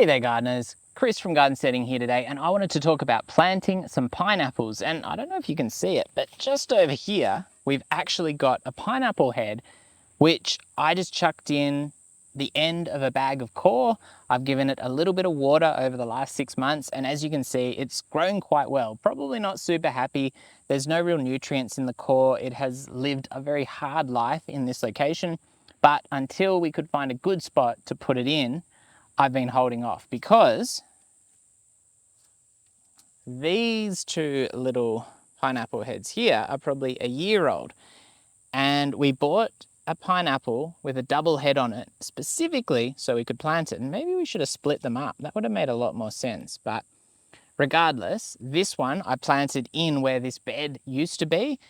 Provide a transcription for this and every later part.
Hey there gardeners, Chris from Garden Steading here today, and I wanted to talk about planting some pineapples. And I don't know if you can see it, but just over here we've actually got a pineapple head which I just chucked in the end of a bag of coir. I've given it a little bit of water over the last 6 months, and as you can see, it's grown quite well. Probably not super happy. There's no real nutrients in the coir. It has lived a very hard life in this location, but until we could find a good spot to put it in, I've been holding off because these two little pineapple heads here are probably a year old, and we bought a pineapple with a double head on it specifically so we could plant it, and maybe we should have split them up. That would have made a lot more sense. But regardless, this one I planted in where this bed used to be,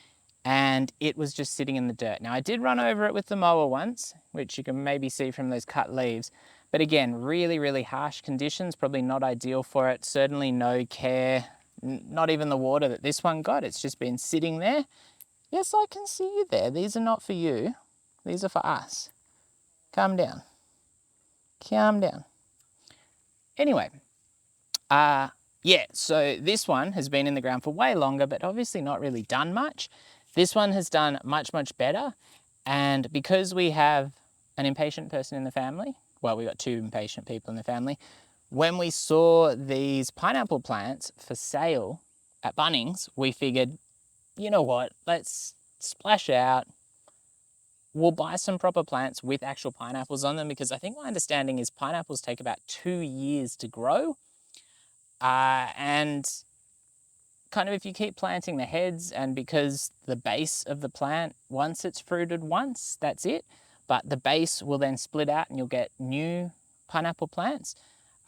and it was just sitting in the dirt. Now I did run over it with the mower once, which you can maybe see from those cut leaves, but again, really harsh conditions, probably not ideal for it. Certainly no care, not even the water that this one got. It's just been sitting there. Yes, I can see you there. These are not for you. These are for us. Calm down. Calm down. Anyway, yeah, so this one has been in the ground for way longer, but obviously not really done much. This one has done much better. And because we have an impatient person in the family, well, we got two impatient people in the family, when we saw these pineapple plants for sale at Bunnings, we figured, you know what, let's splash out. We'll buy some proper plants with actual pineapples on them, because I think my understanding is pineapples take about 2 years to grow. And kind of if you keep planting the heads, and because the base of the plant, once it's fruited once, that's it. But the base will then split out and you'll get new pineapple plants.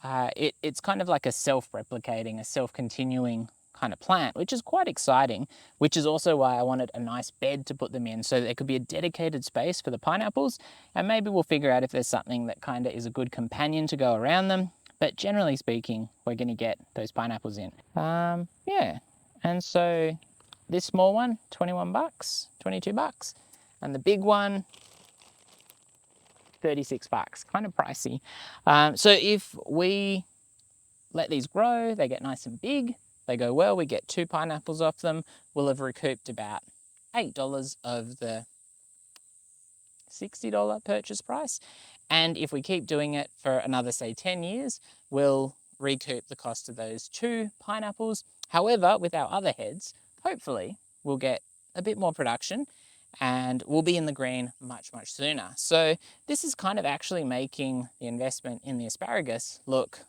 It's kind of like a self-replicating, a self-continuing kind of plant, which is quite exciting, which is also why I wanted a nice bed to put them in, so there could be a dedicated space for the pineapples, and maybe we'll figure out if there's something that kind of is a good companion to go around them. But generally speaking, we're going to get those pineapples in. Yeah, and so this small one, 21 bucks, 22 bucks, and the big one, 36 bucks, kind of pricey. So if we let these grow, they get nice and big, they go well, we get 2 pineapples off them, we'll have recouped about $8 of the $60 purchase price. And if we keep doing it for another, say, 10 years, we'll recoup the cost of those 2 pineapples. However, with our other heads, hopefully we'll get a bit more production and we'll be in the green much sooner. So this is kind of actually making the investment in the asparagus look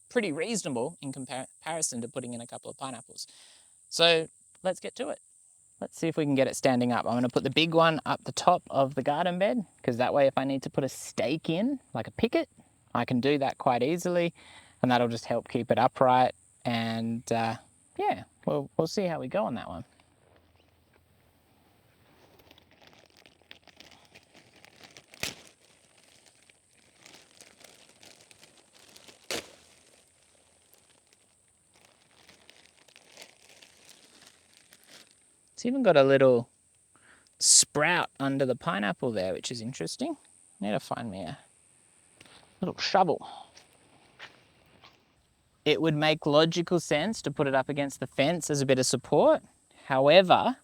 pretty reasonable in comparison to putting in a couple of pineapples. So let's get to it. Let's see if we can get it standing up. I'm going to put the big one up the top of the garden bed, because that way if I need to put a stake in, like a picket, I can do that quite easily, and that'll just help keep it upright. And yeah, we'll see how we go on that one. It's even got a little sprout under the pineapple there, which is interesting. I need to find me a little shovel. It would make logical sense to put it up against the fence as a bit of support. However,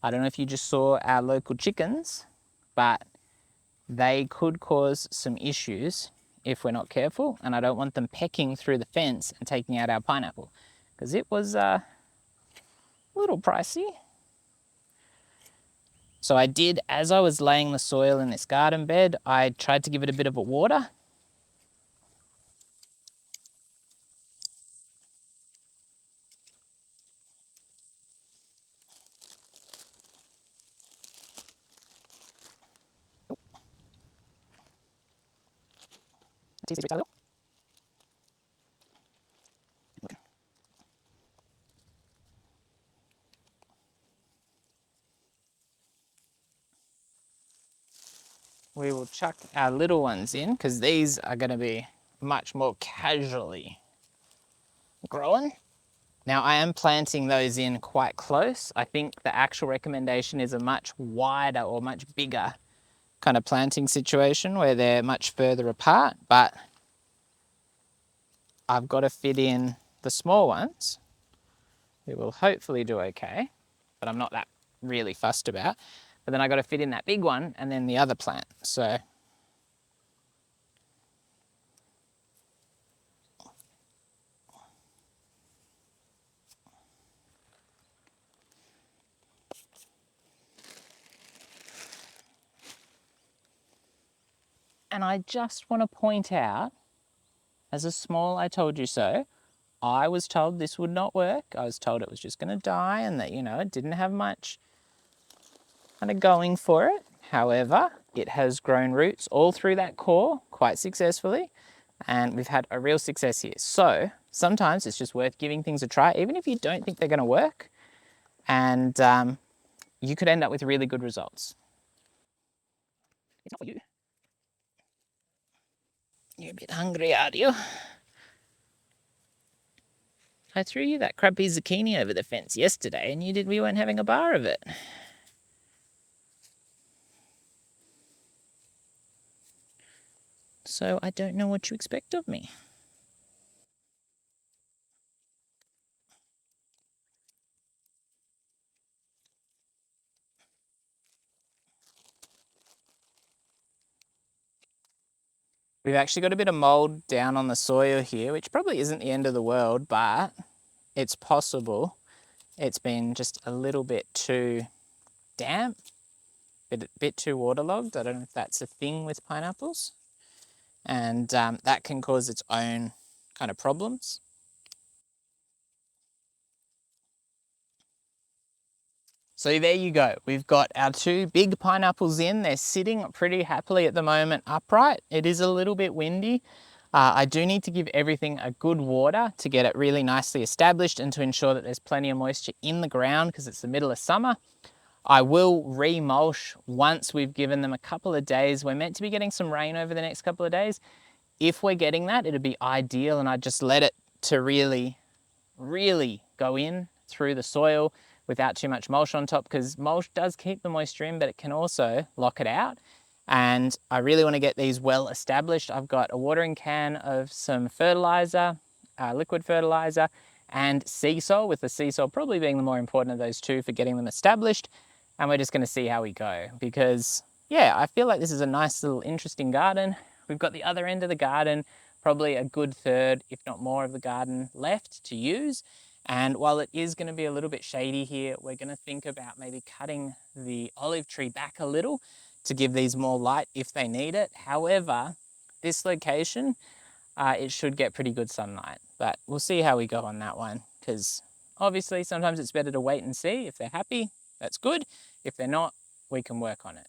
I don't know if you just saw our local chickens, but they could cause some issues if we're not careful, and I don't want them pecking through the fence and taking out our pineapple, because it was a little pricey. So I did, as I was laying the soil in this garden bed, I tried to give it a bit of a water. We will chuck our little ones in, because these are going to be much more casually growing. Now I am planting those in quite close. I think the actual recommendation is a much wider or much bigger kind of planting situation where they're much further apart, but I've got to fit in the small ones. We will hopefully do okay, but I'm not that really fussed about. But then I got to fit in that big one and then the other plant. So and I just want to point out, as a small I told you so, I was told this would not work. I was told it was just going to die and that, it didn't have much kind of going for it. However, it has grown roots all through that core quite successfully, and we've had a real success here. So sometimes it's just worth giving things a try, even if you don't think they're going to work, and you could end up with really good results. It's not for you. You're a bit hungry, aren't you? I threw you that crappy zucchini over the fence yesterday and we weren't having a bar of it. So I don't know what you expect of me. We've actually got a bit of mold down on the soil here, which probably isn't the end of the world, but it's possible it's been just a little bit too damp, a bit too waterlogged. I don't know if that's a thing with pineapples. And that can cause its own kind of problems. So there you go. We've got our two big pineapples in. They're sitting pretty happily at the moment upright. It is a little bit windy. I do need to give everything a good water to get it really nicely established and to ensure that there's plenty of moisture in the ground because it's the middle of summer. I will re-mulch once we've given them a couple of days. We're meant to be getting some rain over the next couple of days. If we're getting that, it'd be ideal, and I'd just let it to really go in through the soil without too much mulch on top, because mulch does keep the moisture in, but it can also lock it out. And I really want to get these well established. I've got a watering can of some fertilizer, liquid fertilizer, and sea salt, with the sea salt probably being the more important of those two for getting them established. And we're just going to see how we go, because yeah, I feel like this is a nice little interesting garden. We've got the other end of the garden, probably a good third, if not more, of the garden left to use. And while it is going to be a little bit shady here, we're going to think about maybe cutting the olive tree back a little to give these more light if they need it. However, this location, it should get pretty good sunlight, but we'll see how we go on that one, because obviously sometimes it's better to wait and see. If they're happy, that's good. If they're not, we can work on it.